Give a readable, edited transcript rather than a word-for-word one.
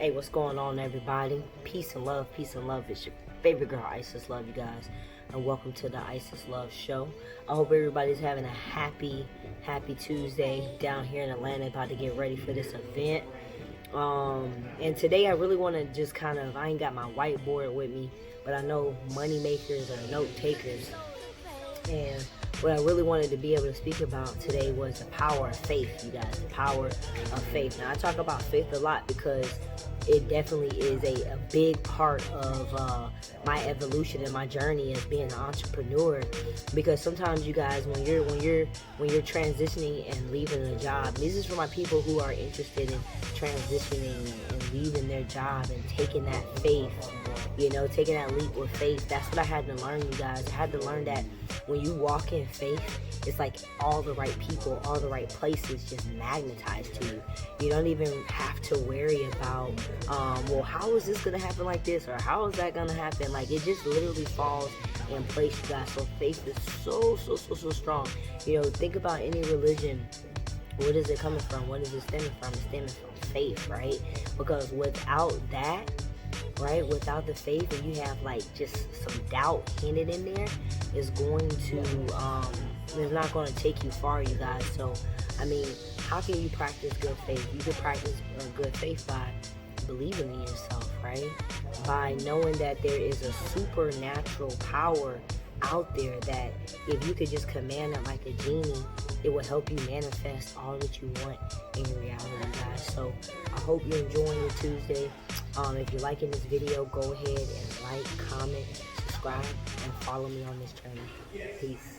Hey, what's going on, everybody? Peace and love, peace and love. It's your favorite girl, Isis Love, you guys, and welcome to the Isis Love Show. I hope everybody's having a happy Tuesday down here in Atlanta, about to get ready for this event. And today I really want to just I ain't got my whiteboard with me, but I know money makers are note takers. And what I really wanted to be able to speak about today was the power of faith, you guys. The power of faith. Now, I talk about faith a lot because it definitely is a big part of my evolution and my journey as being an entrepreneur. Because sometimes, you guys, when you're transitioning and leaving a job, this is for my people who are interested in transitioning and leaving their job and taking that faith, taking that leap with faith. That's what I had to learn, you guys. I had to learn that when you walk in faith, it's like all the right people, all the right places just magnetize to you. You don't even have to worry about, well, how is this going to happen like this? Or how is that going to happen? Like, it just literally falls in place, you guys. So faith is so strong. Think about any religion. What is it coming from? What is it stemming from? It's stemming from faith, right? Because without that, right, without the faith, and you have like just some doubt hinted in there, is going to it's not going to take you far, you guys. So I mean, how can you practice good faith? You can practice good faith by believing in yourself, right? By knowing that there is a supernatural power out there that if you could just command it like a genie, it will help you manifest all that you want in your reality, guys. So I hope you're enjoying your Tuesday. If you're liking this video, go ahead and like, comment, subscribe, and follow me on this journey. Peace.